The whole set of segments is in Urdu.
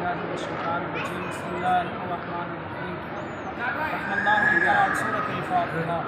بالله من الشيطان الرجيم بسم الله الرحمن الرحيم رحم الله من قرأ سورة الفاتحة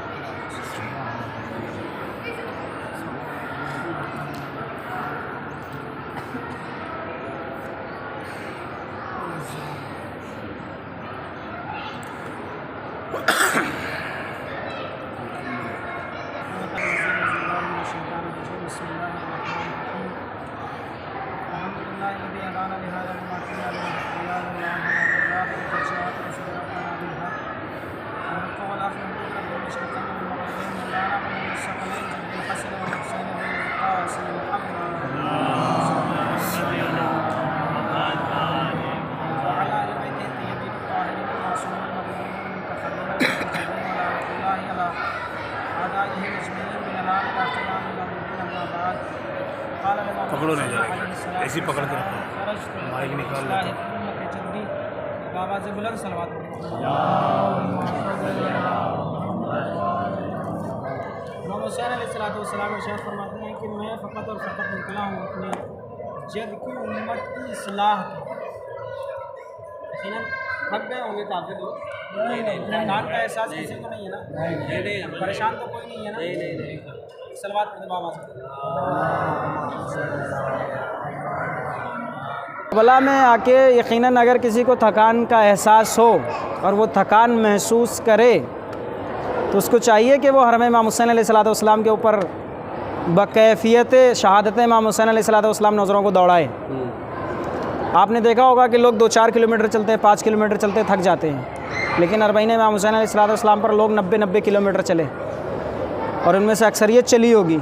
پکڑو نہیں جا رہا ایسی پکڑ کے رکھو مائک نکال لیتے بابا سے بلند صلوات امام حسین علیہ السلام ارشاد فرماتے ہیں کہ میں فقط اور فقط نکلا ہوں اپنے جد کی امت کی اصلاح یقیناً تھک گئے ہوں گے کافی لوگ تھکان کا احساس کسی کو نہیں ہے نا پریشان تو کوئی نہیں ہے نا صلوات پڑھتے بابا سے کربلا میں آ کے یقیناً اگر کسی کو تھکان کا احساس ہو اور وہ تھکان محسوس کرے تو اس کو چاہیے کہ وہ حرم امام حسین علیہ السلام کے اوپر بکیفیت شہادت امام حسین علیہ السلام نظروں کو دوڑائے۔ آپ نے دیکھا ہوگا کہ لوگ 2-4 کلومیٹر چلتے ہیں، 5 کلومیٹر چلتے تھک جاتے ہیں، لیکن اربعین امام حسین علیہ السلام پر لوگ 90 کلومیٹر چلے اور ان میں سے اکثریت چلی ہوگی،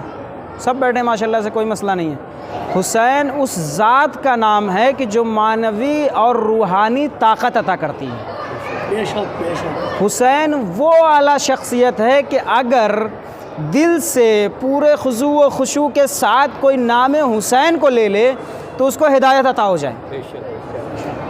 سب بیٹھے ماشاءاللہ سے کوئی مسئلہ نہیں ہے۔ حسین اس ذات کا نام ہے کہ جو معنوی اور روحانی طاقت عطا کرتی ہے۔ بے شک بے شک حسین وہ اعلیٰ شخصیت ہے کہ اگر دل سے پورے خضوع و خشوع کے ساتھ کوئی نام حسین کو لے لے تو اس کو ہدایت عطا ہو جائے۔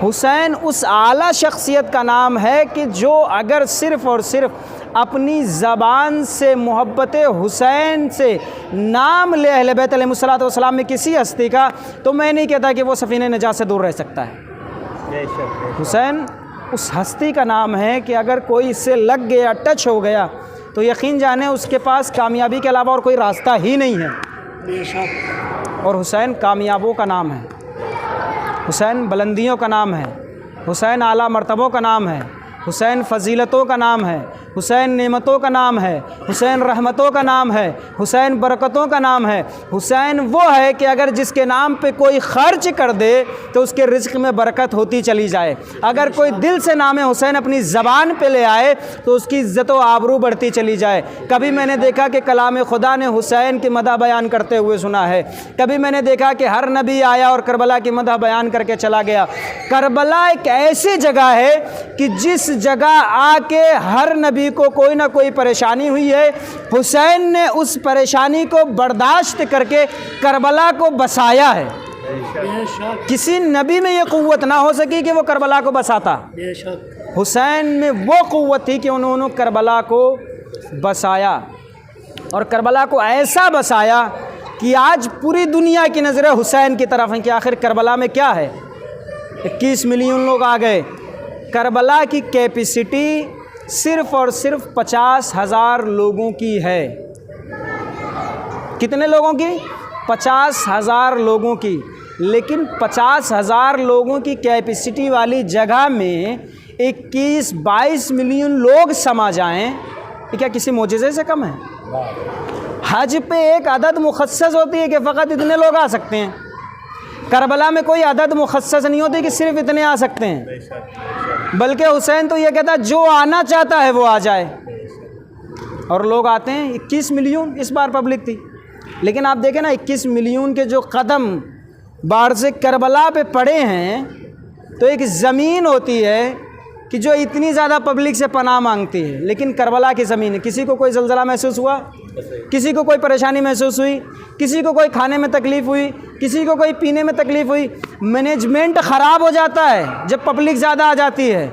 حسین اس اعلیٰ شخصیت کا نام ہے کہ جو اگر صرف اور صرف اپنی زبان سے محبت حسین سے نام لے اہل بیت علیہ السلام میں کسی ہستی کا، تو میں نہیں کہتا کہ وہ سفینہ نجات سے دور رہ سکتا ہے۔ حسین اس ہستی کا نام ہے کہ اگر کوئی اس سے لگ گیا، ٹچ ہو گیا، تو یقین جانے اس کے پاس کامیابی کے علاوہ اور کوئی راستہ ہی نہیں ہے۔ بے شک اور حسین کامیابوں کا نام ہے، حسین بلندیوں کا نام ہے، حسین اعلیٰ مرتبوں کا نام ہے، حسین فضیلتوں کا نام ہے، حسین نعمتوں کا نام ہے، حسین رحمتوں کا نام ہے، حسین برکتوں کا نام ہے۔ حسین وہ ہے کہ اگر جس کے نام پہ کوئی خرچ کر دے تو اس کے رزق میں برکت ہوتی چلی جائے، اگر کوئی دل سے نام حسین اپنی زبان پہ لے آئے تو اس کی عزت و آبرو بڑھتی چلی جائے۔ کبھی میں نے دیکھا کہ کلام خدا نے حسین کی مدح بیان کرتے ہوئے سنا ہے، کبھی میں نے دیکھا کہ ہر نبی آیا اور کربلا کی مدح بیان کر کے چلا گیا۔ کربلا ایک ایسی جگہ ہے کہ جس جگہ آ کے ہر نبی کو کوئی نہ کوئی پریشانی ہوئی ہے، حسین نے اس پریشانی کو برداشت کر کے کربلا کو بسایا ہے۔ کسی نبی میں یہ قوت نہ ہو سکی کہ وہ کربلا کو بساتا، حسین میں وہ قوت تھی کہ انہوں نے کربلا کو بسایا، اور کربلا کو ایسا بسایا کہ آج پوری دنیا کی نظریں حسین کی طرف ہیں کہ آخر کربلا میں کیا ہے۔ 21 ملین لوگ آ گئے، کربلا کی کیپیسٹی صرف اور صرف 50,000 لوگوں کی ہے۔ کتنے لوگوں کی؟ 50,000 لوگوں کی۔ لیکن 50,000 لوگوں کی کیپیسٹی والی جگہ میں 21-22 ملین لوگ سما جائیں، یہ کیا کسی معجزے سے کم ہے؟ حج پہ ایک عدد مخصص ہوتی ہے کہ فقط اتنے لوگ آ سکتے ہیں، کربلا میں کوئی عدد مخصص نہیں ہوتی کہ صرف اتنے آ سکتے ہیں، بلکہ حسین تو یہ کہتا ہے جو آنا چاہتا ہے وہ آ جائے، اور لوگ آتے ہیں۔ 21 ملین اس بار پبلک تھی، لیکن آپ دیکھیں نا 21 ملین کے جو قدم باہر سے کربلا پہ پڑے ہیں، تو ایک زمین ہوتی ہے کہ جو اتنی زیادہ پبلک سے پناہ مانگتی ہے، لیکن کربلا کی زمین ہے۔ کسی کو کوئی زلزلہ محسوس ہوا؟ کسی کو کوئی پریشانی محسوس ہوئی؟ کسی کو کوئی کھانے میں تکلیف ہوئی؟ کسی کو کوئی پینے میں تکلیف ہوئی؟ مینجمنٹ خراب ہو جاتا ہے جب پبلک زیادہ آ جاتی ہے۔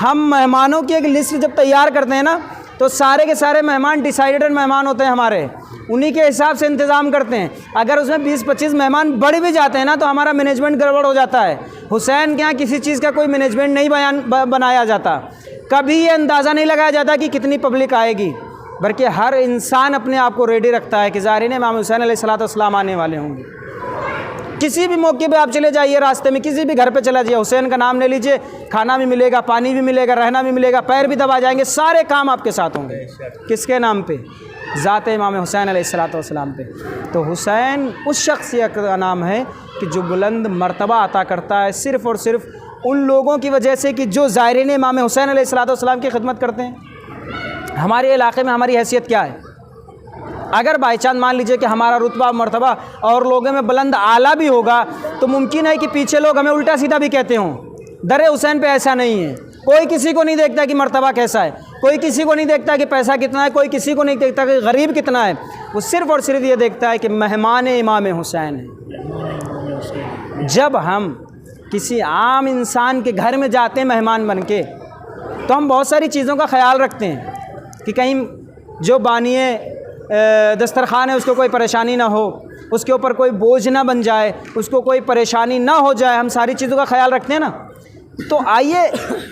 ہم مہمانوں کی ایک لسٹ جب تیار کرتے ہیں نا، تو سارے کے سارے مہمان ڈیسائیڈڈ مہمان ہوتے ہیں ہمارے، انہی کے حساب سے انتظام کرتے ہیں۔ اگر اس میں 20-25 مہمان بڑھ بھی جاتے ہیں نا تو ہمارا مینجمنٹ گڑبڑ ہو جاتا ہے۔ حسین کے یہاں کسی چیز کا کوئی مینجمنٹ نہیں بنایا جاتا، کبھی یہ اندازہ نہیں لگایا جاتا کہ کتنی پبلک آئے گی، بلکہ ہر انسان اپنے آپ کو ریڈی رکھتا ہے کہ ظاہرین امام حسین علیہ السلام آنے والے ہوں گے۔ کسی بھی موقع پہ آپ چلے جائیے، راستے میں کسی بھی گھر پہ چلا جائیے، حسین کا نام لے لیجئے، کھانا بھی ملے گا، پانی بھی ملے گا، رہنا بھی ملے گا، پیر بھی دبا جائیں گے، سارے کام آپ کے ساتھ ہوں گے۔ کس کے نام پہ؟ ذات امام حسین علیہ السلام پہ۔ تو حسین اس شخصیت کا نام ہے کہ جو بلند مرتبہ عطا کرتا ہے صرف اور صرف ان لوگوں کی وجہ سے کہ جو زائرین امام حسین علیہ السلام کی خدمت کرتے ہیں۔ ہمارے علاقے میں ہماری حیثیت کیا ہے؟ اگر بائی چانس مان لیجئے کہ ہمارا رتبہ مرتبہ اور لوگوں میں بلند اعلیٰ بھی ہوگا تو ممکن ہے کہ پیچھے لوگ ہمیں الٹا سیدھا بھی کہتے ہوں۔ در حسین پہ ایسا نہیں ہے، کوئی کسی کو نہیں دیکھتا کہ مرتبہ کیسا ہے، کوئی کسی کو نہیں دیکھتا کہ پیسہ کتنا ہے، کوئی کسی کو نہیں دیکھتا کہ غریب کتنا ہے، وہ صرف اور صرف یہ دیکھتا ہے کہ مہمان امام حسین ہے۔ جب ہم کسی عام انسان کے گھر میں جاتے ہیں مہمان بن کے تو ہم بہت ساری چیزوں کا خیال رکھتے ہیں کہ کہیں جو بانی دسترخوان ہے اس کو کوئی پریشانی نہ ہو، اس کے اوپر کوئی بوجھ نہ بن جائے، اس کو کوئی پریشانی نہ ہو جائے، ہم ساری چیزوں کا خیال رکھتے ہیں نا۔ تو آئیے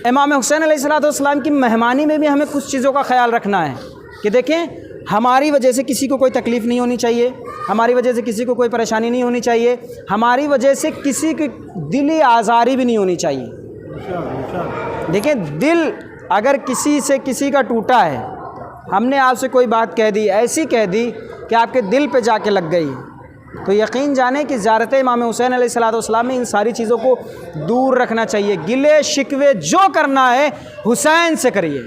امام حسین علیہ السلام کی مہمانی میں بھی ہمیں کچھ چیزوں کا خیال رکھنا ہے کہ دیکھیں ہماری وجہ سے کسی کو کوئی تکلیف نہیں ہونی چاہیے، ہماری وجہ سے کسی کو کوئی پریشانی نہیں ہونی چاہیے، ہماری وجہ سے کسی کی دلی آزاری بھی نہیں ہونی چاہیے۔ دیکھیں دل اگر کسی سے کسی کا ٹوٹا ہے، ہم نے آپ سے کوئی بات کہہ دی، ایسی کہہ دی کہ آپ کے دل پہ جا کے لگ گئی، تو یقین جانیں کہ زیارت امام حسین علیہ السلام میں ان ساری چیزوں کو دور رکھنا چاہیے۔ گلے شکوے جو کرنا ہے حسین سے کریے،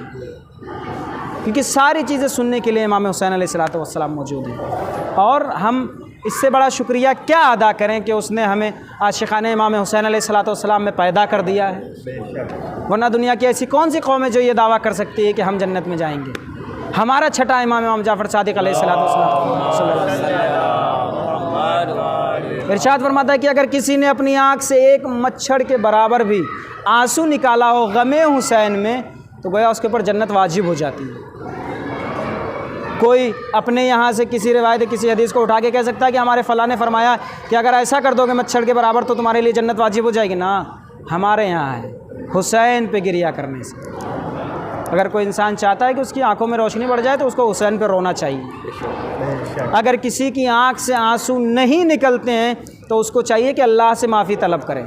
کیونکہ ساری چیزیں سننے کے لیے امام حسین علیہ السلام موجود ہیں۔ اور ہم اس سے بڑا شکریہ کیا ادا کریں کہ اس نے ہمیں عاشقان امام حسین علیہ السلام میں پیدا کر دیا ہے، ورنہ دنیا کی ایسی کون سی قوم ہے جو یہ دعویٰ کر سکتی ہے کہ ہم جنت میں جائیں گے؟ ہمارا چھٹا امام جعفر صادق علیہ السلام ارشاد فرماتا ہے کہ اگر کسی نے اپنی آنکھ سے ایک مچھڑ کے برابر بھی آنسو نکالا ہو غم حسین میں تو گویا اس کے اوپر جنت واجب ہو جاتی ہے۔ کوئی اپنے یہاں سے کسی روایت کسی حدیث کو اٹھا کے کہہ سکتا ہے کہ ہمارے فلاں نے فرمایا کہ اگر ایسا کر دو گے مچھڑ کے برابر تو تمہارے لیے جنت واجب ہو جائے گی؟ نا، ہمارے یہاں ہے حسین پہ گریہ کرنے سے۔ اگر کوئی انسان چاہتا ہے کہ اس کی آنکھوں میں روشنی بڑھ جائے تو اس کو حسین پہ رونا چاہیے۔ اگر کسی کی آنکھ سے آنسو نہیں نکلتے ہیں تو اس کو چاہیے کہ اللہ سے معافی طلب کرے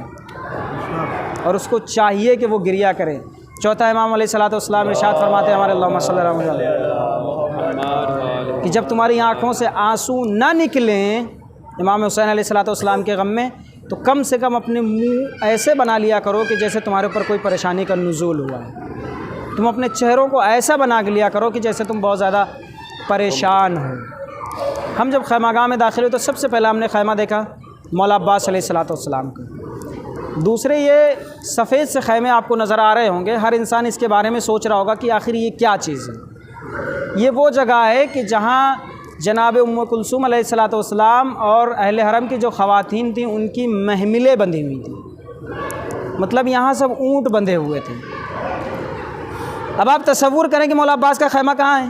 اور اس کو چاہیے کہ وہ گریہ کرے۔ چوتھا امام علیہ السلام ارشاد فرماتے ہیں ہمارے اللہم صلی اللہ علیہ وسلم کہ جب تمہاری آنکھوں سے آنسو نہ نکلیں امام حسین علیہ السلام کے غم میں تو کم سے کم اپنے منہ ایسے بنا لیا کرو کہ جیسے تمہارے اوپر کوئی پریشانی کا نزول ہوا ہے۔ تم اپنے چہروں کو ایسا بنا کے لیا کرو کہ جیسے تم بہت زیادہ پریشان ہو۔ ہم جب خیمہ گاہ میں داخل ہوئے تو سب سے پہلے ہم نے خیمہ دیکھا مولا عباس علیہ السلام کا۔ دوسرے یہ سفید سے خیمے آپ کو نظر آ رہے ہوں گے، ہر انسان اس کے بارے میں سوچ رہا ہوگا کہ آخر یہ کیا چیز ہے۔ یہ وہ جگہ ہے کہ جہاں جناب ام کلثوم علیہ السلام اور اہل حرم کی جو خواتین تھیں ان کی محملیں بندھی ہوئی تھیں، مطلب یہاں سب اونٹ بندھے ہوئے تھے۔ اب آپ تصور کریں کہ مولا عباس کا خیمہ کہاں ہے؟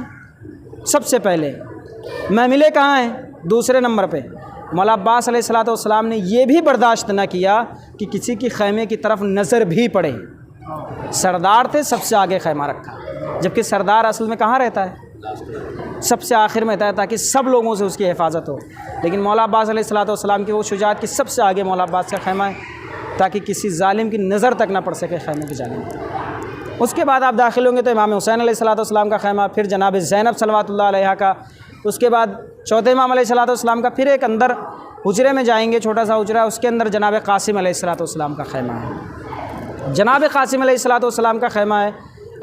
سب سے پہلے محملیں کہاں ہیں؟ دوسرے نمبر پہ۔ مولا عباس علیہ السلام نے یہ بھی برداشت نہ کیا کہ کسی کی خیمے کی طرف نظر بھی پڑے۔ سردار تھے، سب سے آگے خیمہ رکھا، جبکہ سردار اصل میں کہاں رہتا ہے؟ سب سے آخر میں رہتا ہے تاکہ سب لوگوں سے اس کی حفاظت ہو۔ لیکن مولا عباس علیہ السلام کی وہ شجاعت کہ سب سے آگے مولا عباس کا خیمہ ہے تاکہ کسی ظالم کی نظر تک نہ پڑ سکے خیمے کی جانب۔ اس کے بعد آپ داخل ہوں گے تو امام حسین علیہ السلام کا خیمہ، پھر جناب زینب صلوات اللہ علیہا کا، اس کے بعد چوتھے امام علیہ السلام کا، پھر ایک اندر حجرے میں جائیں گے، چھوٹا سا حجرہ، اس کے اندر جناب قاسم علیہ السلام کا خیمہ ہے۔ جناب قاسم علیہ السلام کا خیمہ ہے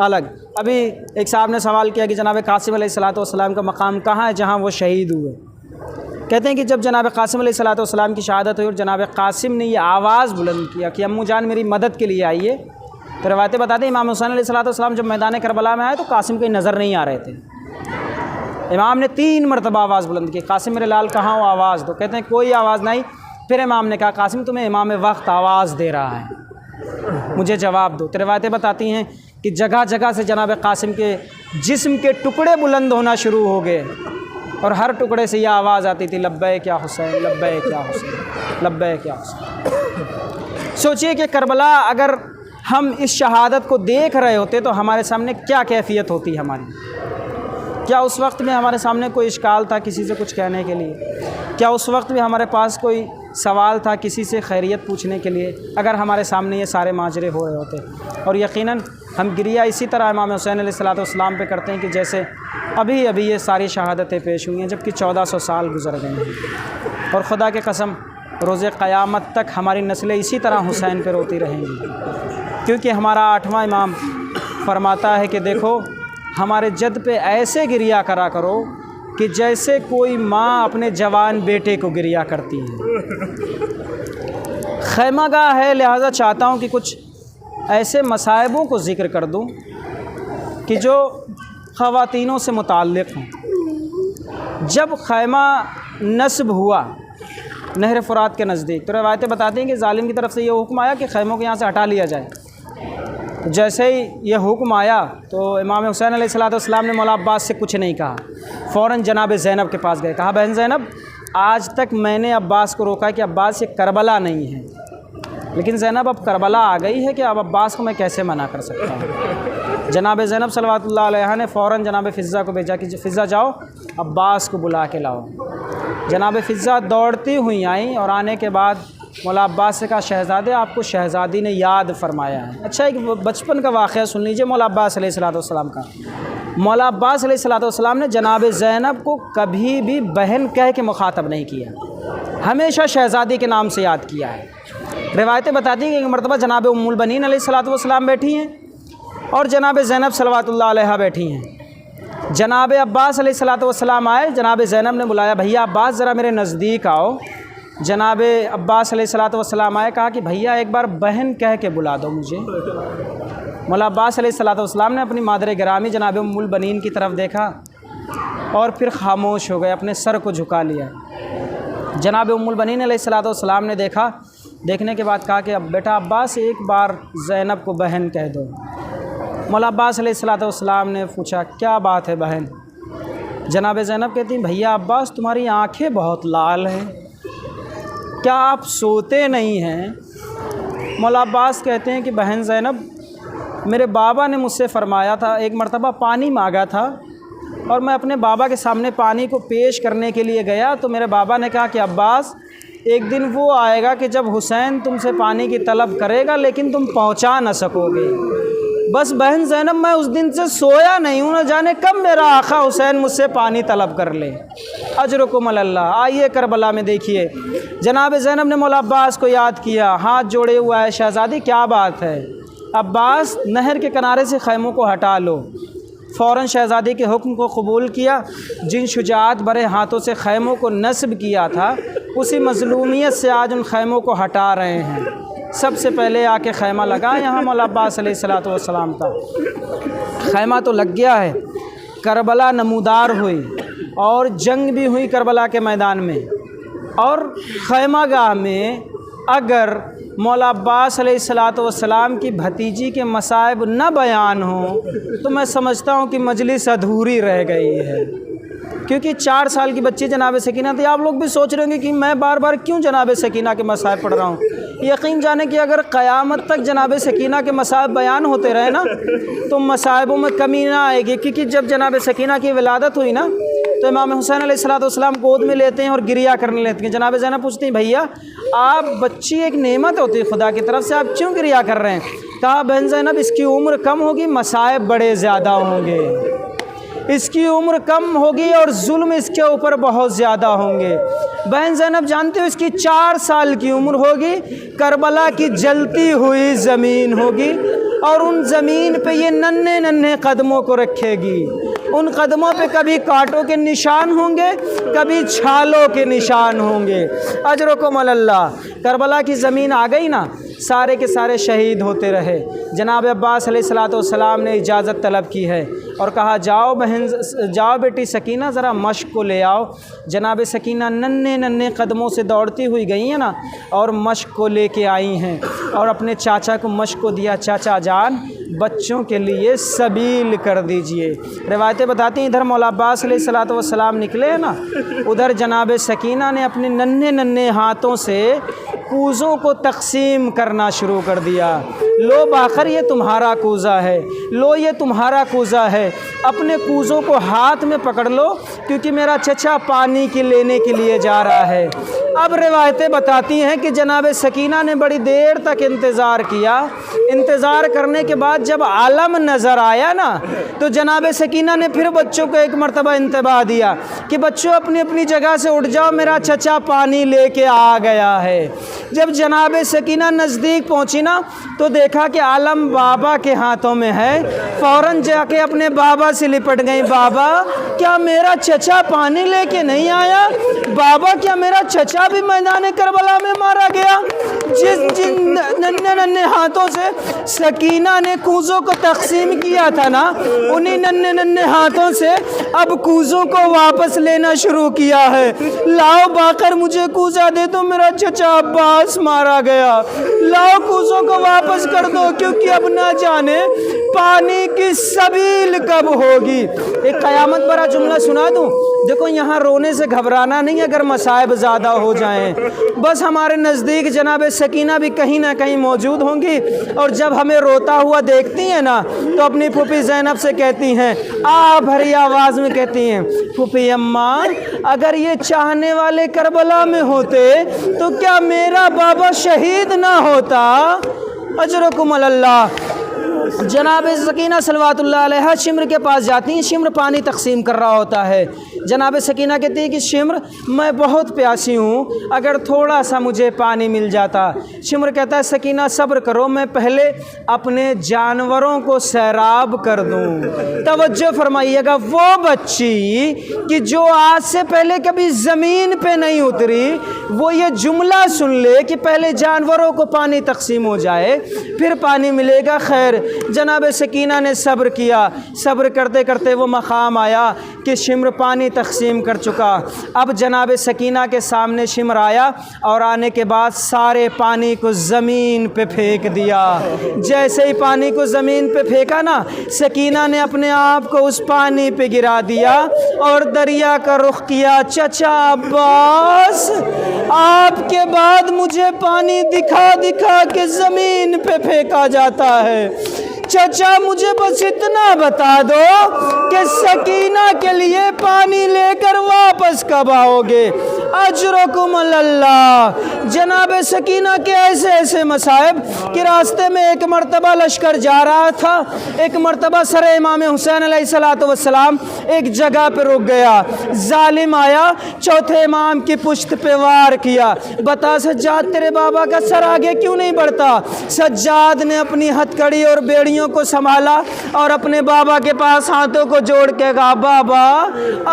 الگ۔ ابھی ایک صاحب نے سوال کیا کہ جناب قاسم علیہ السلام کا مقام کہاں ہے جہاں وہ شہید ہوئے؟ کہتے ہیں کہ جب جناب قاسم علیہ السلام کی شہادت ہوئی اور جناب قاسم نے یہ آواز بلند کیا کہ امو جان میری مدد کے لیے آئیے، تو روایتیں بتاتے ہیں امام حسین علیہ السلام جب میدان کربلا میں آئے تو قاسم کو نظر نہیں آ رہے تھے۔ امام نے 3 مرتبہ آواز بلند کی، قاسم میرے لال کہاں ہو، آواز دو۔ کہتے ہیں کوئی آواز نہیں۔ پھر امام نے کہا قاسم تمہیں امام وقت آواز دے رہا ہے، مجھے جواب دو۔ تو روایتیں بتاتی ہیں کہ جگہ جگہ سے جناب قاسم کے جسم کے ٹکڑے بلند ہونا شروع ہو گئے، اور ہر ٹکڑے سے یہ آواز آتی تھی لبیک یا حسین، لبیک یا حسین، لبیک یا حسین۔ سوچئے کہ کربلا اگر ہم اس شہادت کو دیکھ رہے ہوتے تو ہمارے سامنے کیا کیفیت ہوتی ہماری؟ کیا اس وقت میں ہمارے سامنے کوئی اشکال تھا کسی سے کچھ کہنے کے لیے؟ کیا اس وقت میں ہمارے پاس کوئی سوال تھا کسی سے خیریت پوچھنے کے لیے، اگر ہمارے سامنے یہ سارے ماجرے ہو رہے ہوتے؟ اور یقیناً ہم گریہ اسی طرح امام حسین علیہ السلام پہ کرتے ہیں کہ جیسے ابھی یہ ساری شہادتیں پیش ہوئی ہیں، جبکہ 1400 سال گزر گئے ہیں، اور خدا کے قسم روز قیامت تک ہماری نسلیں اسی طرح حسین پہ روتی رہیں گی، کیونکہ ہمارا 8واں امام فرماتا ہے کہ دیکھو ہمارے جد پہ ایسے گریہ کرا کرو کہ جیسے کوئی ماں اپنے جوان بیٹے کو گریہ کرتی ہے۔ خیمہ گاہ ہے، لہٰذا چاہتا ہوں کہ کچھ ایسے مصائبوں کو ذکر کر دوں کہ جو خواتینوں سے متعلق ہوں۔ جب خیمہ نصب ہوا نہر فرات کے نزدیک تو روایتیں بتاتی ہیں کہ ظالم کی طرف سے یہ حکم آیا کہ خیموں کو یہاں سے ہٹا لیا جائے۔ تو جیسے ہی یہ حکم آیا تو امام حسین علیہ السلام نے مولا عباس سے کچھ نہیں کہا، فوراً جناب زینب کے پاس گئے، کہا بہن زینب آج تک میں نے عباس کو روکا کہ عباس یہ کربلا نہیں ہے، لیکن زینب اب کربلا آ گئی ہے کہ اب عباس کو میں کیسے منع کر سکتا ہوں؟ جناب زینب صلوات اللہ علیہ نے فوراً جناب فضہ کو بھیجا کہ فضہ جاؤ عباس کو بلا کے لاؤ۔ جناب فضہ دوڑتی ہوئی آئیں اور آنے کے بعد مولا عباس سے کہا شہزادے آپ کو شہزادی نے یاد فرمایا ہے۔ اچھا ایک بچپن کا واقعہ سن لیجئے مولا عباس علیہ السلام کا۔ مولا عباس علیہ السلام نے جناب زینب کو کبھی بھی بہن کہہ کے مخاطب نہیں کیا، ہمیشہ شہزادی کے نام سے یاد کیا ہے۔ روایتیں بتاتی ہیں کہ ایک مرتبہ جناب ام البنین علیہ السلام بیٹھی ہیں اور جناب زینب صلوات اللہ علیہ بیٹھی ہیں۔ جناب عباس علیہ السلام آئے، جناب زینب نے بلایا بھیا عباس ذرا میرے نزدیک آؤ۔ جناب عباس علیہ السلام آئے، کہا کہ بھیا ایک بار بہن کہہ کے بلا دو مجھے۔ مولا عباس علیہ السلام نے اپنی مادر گرامی جناب ام البنین کی طرف دیکھا اور پھر خاموش ہو گئے، اپنے سر کو جھکا لیا۔ جناب ام البنین علیہ السلام نے دیکھا، دیکھنے کے بعد کہا کہ اب بیٹا عباس ایک بار زینب کو بہن کہہ دو۔ مولا عباس علیہ السلام نے پوچھا کیا بات ہے بہن؟ جناب زینب کہتی ہیں بھیا عباس تمہاری آنکھیں بہت لال ہیں، کیا آپ سوتے نہیں ہیں؟ مولا عباس کہتے ہیں کہ بہن زینب میرے بابا نے مجھ سے فرمایا تھا، ایک مرتبہ پانی مانگا تھا اور میں اپنے بابا کے سامنے پانی کو پیش کرنے کے لیے گیا تو میرے بابا نے کہا کہ عباس ایک دن وہ آئے گا کہ جب حسین تم سے پانی کی طلب کرے گا لیکن تم پہنچا نہ سکو گے۔ بس بہن زینب میں اس دن سے سویا نہیں ہوں، نہ جانے کب میرا آقا حسین مجھ سے پانی طلب کر لے۔ اجرکم اللہ۔ آئیے کربلا میں دیکھیے جناب زینب نے مولا عباس کو یاد کیا، ہاتھ جوڑے ہوا ہے شہزادی کیا بات ہے؟ عباس نہر کے کنارے سے خیموں کو ہٹا لو۔ فوراً شہزادی کے حکم کو قبول کیا، جن شجاعت بھرے ہاتھوں سے خیموں کو نصب کیا تھا اسی مظلومیت سے آج ان خیموں کو ہٹا رہے ہیں۔ سب سے پہلے آ کے خیمہ لگا یہاں مولا عباس علیہ السلام کا خیمہ تو لگ گیا ہے۔ کربلا نمودار ہوئی اور جنگ بھی ہوئی کربلا کے میدان میں، اور خیمہ گاہ میں اگر مولا عباس علیہ السلام کی بھتیجی کے مصائب نہ بیان ہوں تو میں سمجھتا ہوں کہ مجلس ادھوری رہ گئی ہے، کیونکہ 4 سال کی بچی جناب سکینہ تھی۔ آپ لوگ بھی سوچ رہے ہوں گے کہ میں بار بار کیوں جناب سکینہ کے مصائب پڑھ رہا ہوں۔ یقین جانے کہ اگر قیامت تک جناب سکینہ کے مصائب بیان ہوتے رہے نا تو مصائبوں میں کمی نہ آئے گی، کیونکہ جب جناب سکینہ کی ولادت ہوئی نا تو امام حسین علیہ السلام گود میں لیتے ہیں اور گریہ کرنے لیتے ہیں۔ جناب زینب پوچھتی ہیں بھیا آپ بچی ایک نعمت ہوتی ہے خدا کی طرف سے، آپ کیوں گریہ کر رہے ہیں؟ کہا بہن زینب اس کی عمر کم ہوگی، مصائب بڑے زیادہ ہوں گے، اس کی عمر کم ہوگی اور ظلم اس کے اوپر بہت زیادہ ہوں گے۔ بہن زینب جانتے ہو اس کی 4 سال کی عمر ہوگی، کربلا کی جلتی ہوئی زمین ہوگی اور ان زمین پہ یہ ننھے ننھے قدموں کو رکھے گی، ان قدموں پہ کبھی کانٹوں کے نشان ہوں گے، کبھی چھالوں کے نشان ہوں گے۔ اجرکم اللہ۔ کربلا کی زمین آ گئی نا، سارے کے سارے شہید ہوتے رہے۔ جناب عباس علیہ السلام نے اجازت طلب کی ہے اور کہا جاؤ بہن، جاؤ بیٹی سکینہ ذرا مشق کو لے آؤ۔ جناب سکینہ ننھے ننھے قدموں سے دوڑتی ہوئی گئی ہیں نا اور مشق کو لے کے آئی ہیں اور اپنے چاچا کو مشق کو دیا، چاچا جان بچوں کے لیے سبیل کر دیجئے۔ روایتیں بتاتی ہیں ادھر مولا عباس علیہ الصلوۃ والسلام نکلے ہیں نا، ادھر جناب سکینہ نے اپنے ننھے ننھے ہاتھوں سے کوزوں کو تقسیم کرنا شروع کر دیا۔ لو باخر یہ تمہارا کوزہ ہے، لو یہ تمہارا کوزہ ہے، اپنے کوزوں کو ہاتھ میں پکڑ لو کیونکہ میرا چچا پانی کی لینے کے لیے جا رہا ہے۔ اب روایتیں بتاتی ہیں کہ جناب سکینہ نے بڑی دیر تک انتظار کیا۔ انتظار کرنے کے بعد جب عالم نظر آیا نا تو جناب سکینہ نے پھر بچوں کو ایک مرتبہ انتباہ دیا کہ بچوں اپنی اپنی جگہ سے اٹھ جاؤ، میرا چچا پانی لے کے آ گیا ہے۔ جب جناب سکینہ نزدیک پہنچی نا تو دیکھا کہ عالم بابا کے ہاتھوں میں ہے، فوراً جا کے اپنے بابا سے لپٹ گئی، بابا کیا میرا چچا پانی لے کے نہیں آیا؟ بابا کیا میرا چچا بھی میدان کربلا میں مارا گیا؟ جن ننھے ننھے ہاتھوں سے سکینہ نے کوزوں کو تقسیم کیا تھا نا، انہی ننھے ننھے ہاتھوں سے اب کوزوں کو واپس لینا شروع کیا ہے۔ لاؤ باقر مجھے کوزہ دے دو، میرا چچا عباس مارا گیا، لاؤ کوزوں کو واپس کر دو کیونکہ اب نہ جانے پانی کی سبیل کب ہوگی۔ ایک قیامت برا جملہ سنا دوں، دیکھو یہاں رونے سے گھبرانا نہیں اگر مصائب زیادہ ہو جائیں، بس ہمارے نزدیک جناب سکینہ بھی کہیں نہ کہیں موجود ہوں گی، اور جب ہمیں روتا ہوا دیکھتی ہیں نا تو اپنی پھوپھی زینب سے کہتی ہیں، بھری آواز میں کہتی ہیں، پھوپھی اماں اگر یہ چاہنے والے کربلا میں ہوتے تو کیا میرا بابا شہید نہ ہوتا؟ اجرکم اللہ۔ جناب سکینہ صلوات اللہ علیہ شمر کے پاس جاتی ہیں، شمر پانی تقسیم کر رہا ہوتا ہے۔ جناب سکینہ کہتی ہے کہ شمر میں بہت پیاسی ہوں، اگر تھوڑا سا مجھے پانی مل جاتا۔ شمر کہتا ہے سکینہ صبر کرو، میں پہلے اپنے جانوروں کو سیراب کر دوں۔ توجہ فرمائیے گا، وہ بچی کہ جو آج سے پہلے کبھی زمین پہ نہیں اتری وہ یہ جملہ سن لے کہ پہلے جانوروں کو پانی تقسیم ہو جائے پھر پانی ملے گا۔ خیر جناب سکینہ نے صبر کیا، صبر کرتے کرتے وہ مقام آیا کہ شمر پانی تقسیم کر چکا۔ اب جناب سکینہ کے سامنے شمر آیا اور آنے کے بعد سارے پانی کو زمین پہ پھینک دیا۔ جیسے ہی پانی کو زمین پہ پھینکا نا، سکینہ نے اپنے آپ کو اس پانی پہ گرا دیا اور دریا کا رخ کیا۔ چچا عباس آپ کے بعد مجھے پانی دکھا دکھا کے زمین پہ پھینکا جاتا ہے، چچا مجھے بس اتنا بتا دو کہ سکینہ کے لیے پانی لے کر واپس کب آؤ گے؟ اجرکم اللہ۔ جناب سکینہ کے ایسے ایسے مصائب کہ راستے میں ایک مرتبہ لشکر جا رہا تھا، ایک مرتبہ سر امام حسین علیہ الصلوۃ والسلام ایک جگہ پہ رک گیا، ظالم آیا چوتھے امام کی پشت پہ وار کیا، بتا سجاد تیرے بابا کا سر آگے کیوں نہیں بڑھتا؟ سجاد نے اپنی ہتھکڑی اور بیڑیوں کو سنبھالا اور اپنے بابا کے پاس ہاتھوں کو جوڑ کے کہا، بابا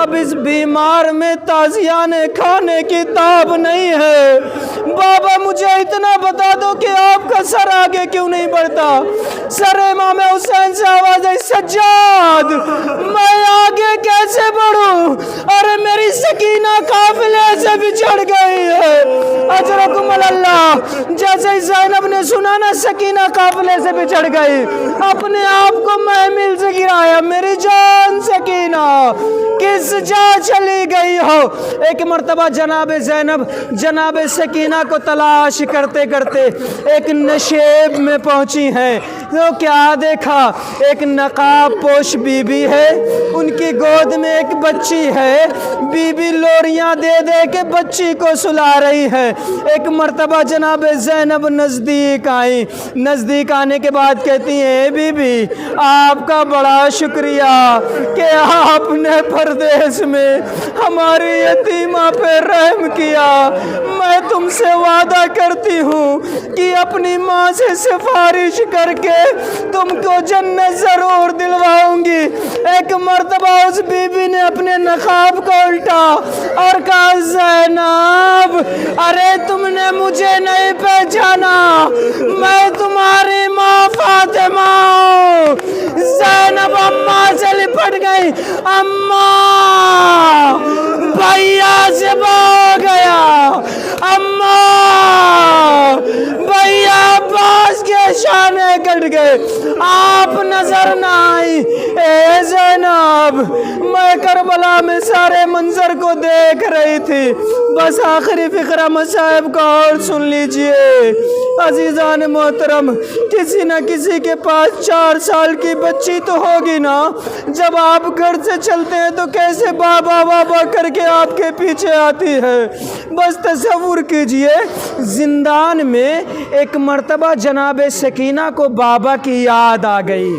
اب اس بیمار میں تازیانے کھانے کی تاب نہیں ہے، بابا مجھے اتنا بتا دو کہ آپ کا سر آگے کیوں نہیں بڑھتا؟ سر امام حسین سے آواز آئی، سجاد میں آگے کیسے بڑھوں؟ ارے میری سکینہ قافلے سے بچھڑ گئی ہے۔ اجرکم اللہ۔ جیسے ہی زینب نے سنا نا سکینہ قافلے سے بچھڑ گئی، اپنے آپ کو محمل سے گرایا، میری جان سکینہ کس جا چلی گئی ہو؟ ایک مرتبہ جناب زینب جناب سکینہ کو تلاش کرتے کرتے ایک نشیب میں پہنچی ہیں، تو کیا دیکھا؟ ایک نقاب پوش بی بی ہے، ان کی گود میں ایک بچی ہے، بی بی لوریاں دے دے کے بچی کو سلا رہی ہے۔ ایک مرتبہ جناب زینب نزدیک آئی، نزدیک آنے کے بعد کہتی ہیں، بی بی آپ کا بڑا شکریہ کہ آپ نے پردیس میں ہماری یتیمہ پہ رحم کیا، میں تم سے وعدہ کرتی ہوں کہ اپنی ماں سے سفارش کر کے تم کو جنت ضرور دلواؤں گی۔ ایک مرتبہ اس بی بی نے اپنے نقاب کو الٹا اور کہا، زینب ارے تم نے مجھے نہیں پہچانا، میں تمہاری ماں فاطمہ ہوں۔ زینب اماں سے لپٹ گئی، اماں بھیا سے بھاگ گیا، اماں بھیا عباس کے شانے آنکھیں کٹ گئے، آپ نظر نہ آئی۔ اے زینب، میں کربلا میں سارے منظر کو دیکھ رہی تھی، بس آخری فقرہ مصائب کا اور سن لیجئے۔ عزیزان محترم، کسی نہ کسی کے پاس 4 سال کی بچی تو ہوگی نا، جب آپ گھر سے چلتے ہیں تو کیسے بابا بابا کر کے آپ کے پیچھے آتی ہے۔ بس تصور کیجئے، زندان میں ایک مرتبہ جناب سکینہ کو بابا کی یاد آ گئی۔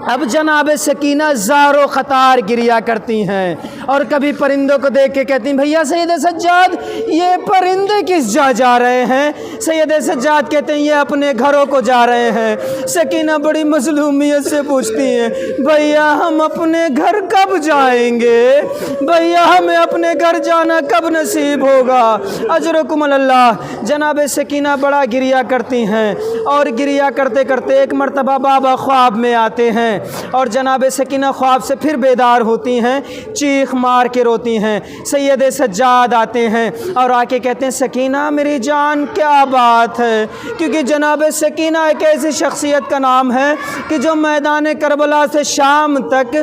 اب جناب سکینہ زار و خطار گریا کرتی ہیں اور کبھی پرندوں کو دیکھ کے کہتی ہیں بھیا سید سجاد یہ پرندے کس جا رہے ہیں؟ سید سجاد کہتے ہیں یہ اپنے گھروں کو جا رہے ہیں۔ سکینہ بڑی مظلومیت سے پوچھتی ہیں بھیا ہم اپنے گھر کب جائیں گے؟ بھیا ہمیں اپنے گھر جانا کب نصیب ہوگا؟ اجرکم اللہ۔ جناب سکینہ بڑا گریا کرتی ہیں اور گریا کرتے کرتے ایک مرتبہ بابا خواب میں آتے ہیں اور جناب سکینہ خواب سے پھر بیدار ہوتی ہیں، چیخ مار کے روتی ہیں۔ سید سجاد آتے ہیں اور آ کے کہتے ہیں سکینہ میری جان کیا بات ہے؟ کیونکہ جناب سکینہ ایک ایسی شخصیت کا نام ہے کہ جو میدان کربلا سے شام تک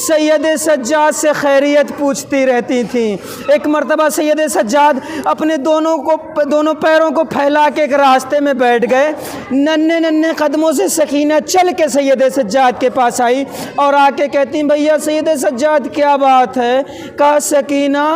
سید سجاد سے خیریت پوچھتی رہتی تھیں۔ ایک مرتبہ سید سجاد اپنے دونوں پیروں کو پھیلا کے ایک راستے میں بیٹھ گئے، ننھے ننھے قدموں سے سکینہ چل کے سید سجاد کے پاس آئی اور آ کے کہتی بھیا سید سجاد کیا بات ہے؟ کہا سکینہ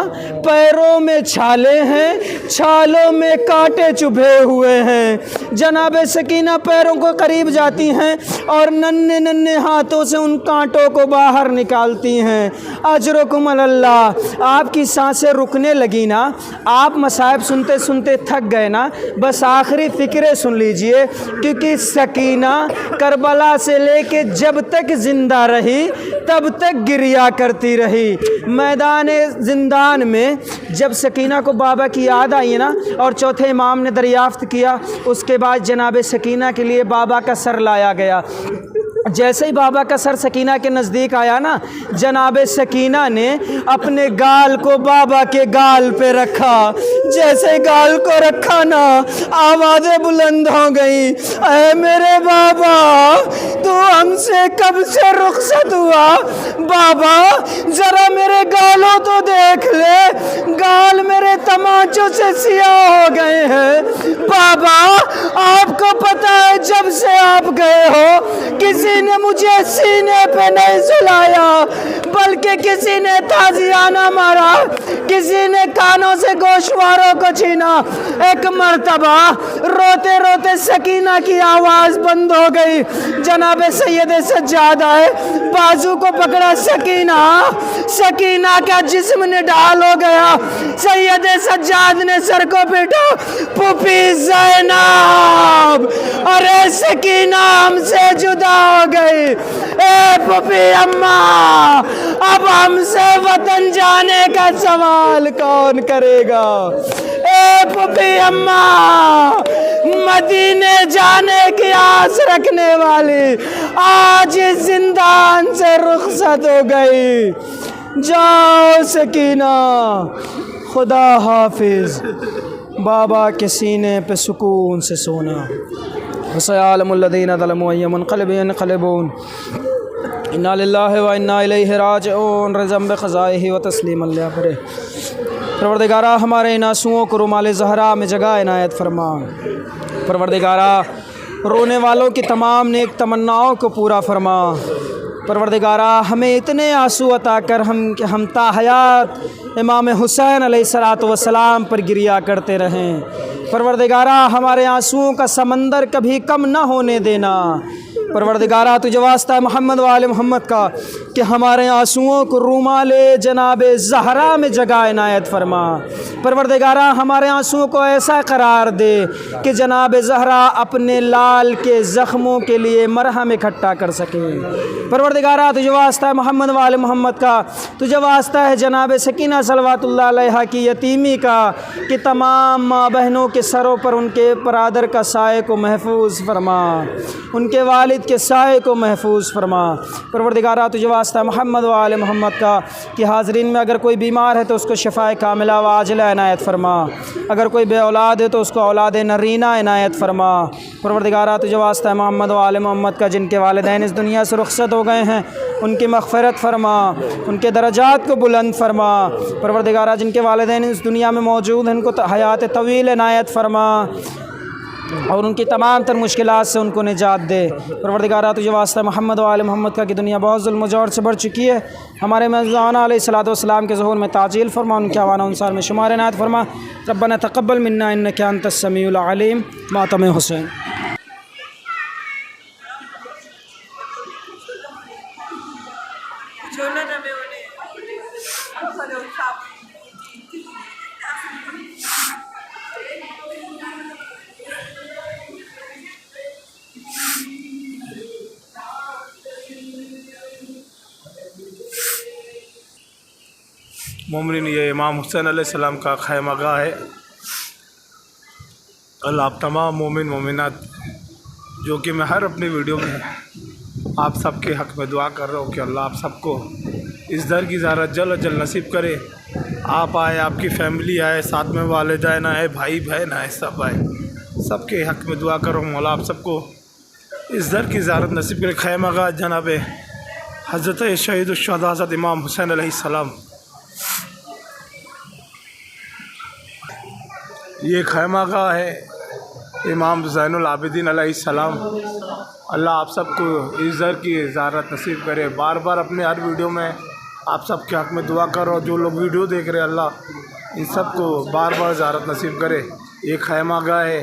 پیروں میں چھالے ہیں، چھالوں میں کانٹے چبھے ہوئے ہیں۔ جناب سکینہ پیروں کو قریب جاتی ہیں اور ننھے ننھے ہاتھوں سے ان کانٹوں کو باہر نکالتی ہیں۔ اجرکم اللہ۔ آپ کی سانسیں رکنے لگی نا، آپ مصائب سنتے سنتے تھک گئے نا، بس آخری فکرے سن لیجئے، کیونکہ سکینہ کربلا سے لے کے جب تک زندہ رہی تب تک گریا کرتی رہی۔ میدان زندان میں جب سکینہ کو بابا کی یاد آئی نا اور چوتھے امام نے دریافت کیا، اس کے بعد جناب سکینہ کے لیے بابا کا سر لایا گیا۔ جیسے ہی بابا کا سر سکینہ کے نزدیک آیا نا، جناب سکینہ نے اپنے گال کو بابا کے گال پہ رکھا۔ جیسے گال کو رکھا نا، آوازیں بلند ہو گئی، اے میرے بابا تو ہم سے کب سے رخصت ہوا؟ بابا ذرا میرے گالوں تو دیکھ لے، گال میرے تمانچوں سے سیاہ ہو گئے ہیں۔ بابا آپ کو پتہ ہے جب سے آپ گئے ہو کسی نے مجھے سینے پہ نہیں سلایا، بلکہ کسی نے تازیانہ مارا، کسی نے کانوں سے گوشواروں کو چھینا۔ ایک مرتبہ روتے روتے سکینہ کی آواز بند ہو گئی، جناب سید سجاد آئے، بازو کو پکڑا، سکینہ کا جسم نڈال ہو گیا۔ سید سجاد نے سر کو پیٹا، پھوپھی زینب ارے سکینہ ہم سے جدا ہو گئی، اے پھوپھی اماں اب ہم سے وطن جانے کا سوال کون کرے گا؟ اے پھوپھی اماں مدینے جانے کی آس رکھنے والی آج اس زندان سے رخصت ہو گئی۔ جاؤ سکینہ، خدا حافظ۔ بابا کے سینے پہ سکون سے سونا۔ وسيعلم الذين ظلموا أي منقلب ينقلبون إنا لله وإنا إليه راجعون رضا بقضائه وتسلیما لأمره۔ پروردگارہ ہمارے ان آنسوؤں کو رومال زہرا میں جگہ عنایت فرما۔ پروردگارہ رونے والوں کی تمام نیک تمناؤں کو پورا فرما۔ پروردگارہ ہمیں اتنے آنسو عطا کر ہم تا حیات امام حسین علیہ السلام پر گریا کرتے رہیں۔ پروردگارہ ہمارے آنسوؤں کا سمندر کبھی کم نہ ہونے دینا۔ پروردگارہ تجھے واسطہ محمد و آل محمد کا کہ ہمارے آنسوؤں کو رومال جناب زہرا میں جگہ عنایت فرما۔ پروردگارہ ہمارے آنسوؤں کو ایسا قرار دے کہ جناب زہرا اپنے لال کے زخموں کے لیے مرہم اکٹھا کر سکے۔ پروردگارہ تجھے واسطہ محمد و آل محمد کا، تجھے واسطہ ہے جناب سکینہ صلوات اللہ علیہا کی یتیمی کا کہ تمام ماں بہنوں کے سروں پر ان کے برادر کا سائے کو محفوظ فرما، ان کے والد مسجد کے سائے کو محفوظ فرما۔ پروردگارہ تجھے واسطہ محمد و آل محمد کا کہ حاضرین میں اگر کوئی بیمار ہے تو اس کو شفائے کاملہ و عاجلہ عنایت فرما، اگر کوئی بے اولاد ہے تو اس کو اولاد نرینہ عنایت فرما۔ پروردگارہ تجھے واسطہ محمد و آل محمد کا جن کے والدین اس دنیا سے رخصت ہو گئے ہیں ان کی مغفرت فرما، ان کے درجات کو بلند فرما۔ پروردگارہ جن کے والدین اس دنیا میں موجود ہیں ان کو حیات طویل عنایت فرما اور ان کی تمام تر مشکلات سے ان کو نجات دے۔ پروردگارہ تجھے واسطہ محمد و آل محمد کا کہ دنیا بہت ظلم و جور سے بڑھ چکی ہے، ہمارے میزبان علیہ الصلوۃ والسلام کے ظہور میں تعجیل فرما، ان کے اعوان و انصار میں شمار عنایت فرما۔ ربنا تقبل منا انک انت السمیع العلیم۔ ماتم حسین۔ مومنین، یہ امام حسین علیہ السلام کا خیمہ گاہ ہے۔ اللہ آپ تمام مومن مومنات جو کہ میں ہر اپنی ویڈیو میں آپ سب کے حق میں دعا کر رہا ہوں کہ اللہ آپ سب کو اس در کی زیارت جلد از جلد نصیب کرے۔ آپ آئے، آپ کی فیملی آئے، ساتھ میں والدین آئے، بھائی بہن آئے، سب آئے، سب کے حق میں دعا کر رہا ہوں مولا آپ سب کو اس در کی زیارت نصیب کرے۔ خیمہ گاہ جناب حضرت شہید الشہداء حضرت امام حسین علیہ السلام، یہ خیمہ گاہ ہے امام زین العابدین علیہ السلام۔ اللہ آپ سب کو اس در کی زیارت نصیب کرے۔ بار بار اپنے ہر ویڈیو میں آپ سب کے حق میں دعا کر رہا ہوں، جو لوگ ویڈیو دیکھ رہے ہیں اللہ ان سب کو بار بار زیارت نصیب کرے۔ یہ خیمہ گاہ ہے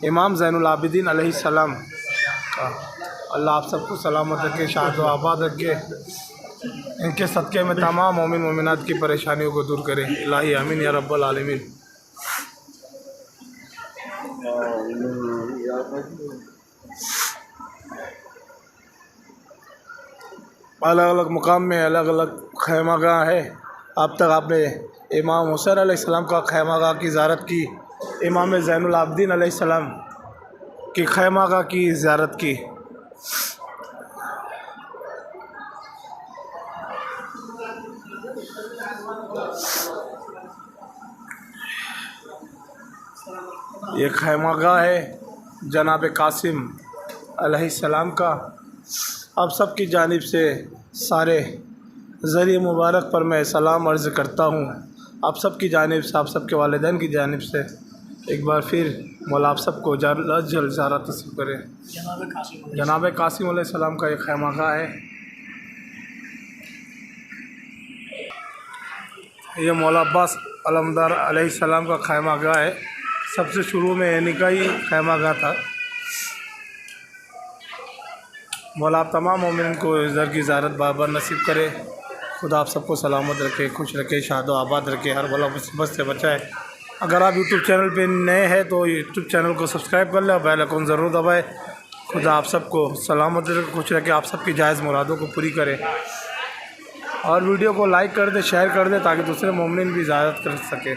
امام زین العابدین علیہ السلام کا۔ اللہ آپ سب کو سلامت رکھے، شاد و آباد رکھے، ان کے صدقے میں تمام مومن مومنات کی پریشانیوں کو دور کرے۔ الہی آمین یا رب العالمین۔ الگ الگ مقام میں الگ الگ خیمہ گاہ ہے۔ اب تک آپ نے امام حسین علیہ السلام کا خیمہ گاہ کی زیارت کی، امام زین العابدین علیہ السلام کی خیمہ گاہ کی زیارت کی۔ یہ خیمہ گاہ ہے جناب قاسم علیہ السلام کا۔ آپ سب کی جانب سے سارے ذریعہ مبارک پر میں سلام عرض کرتا ہوں۔ آپ سب کی جانب سے، آپ سب کے والدین کی جانب سے ایک بار پھر مولا آپ سب کو جلد جلد زیارت نصیب کرے۔ جناب قاسم علیہ السلام کا یہ خیمہ گاہ ہے۔ یہ مولا عباس علمدار علیہ السلام کا خیمہ گاہ ہے۔ سب سے شروع میں انہی کا ہی خیمہ گاہ تھا۔ مولا آپ تمام مومنین کو اس در کی زیارت بار بار نصیب کرے۔ خدا آپ سب کو سلامت رکھے، خوش رکھے، شاد و آباد رکھے، ہر بلا مصیبت سے بچائے۔ اگر آپ یوٹیوب چینل پہ نئے ہیں تو یوٹیوب چینل کو سبسکرائب کر لیں، بیل آئیکن ضرور دبائے۔ خدا آپ سب کو سلامت رکھے، خوش رکھے، آپ سب کی جائز مرادوں کو پوری کرے۔ اور ویڈیو کو لائک کر دیں، شیئر کر دیں تاکہ دوسرے مومنین بھی زیارت کر سکے۔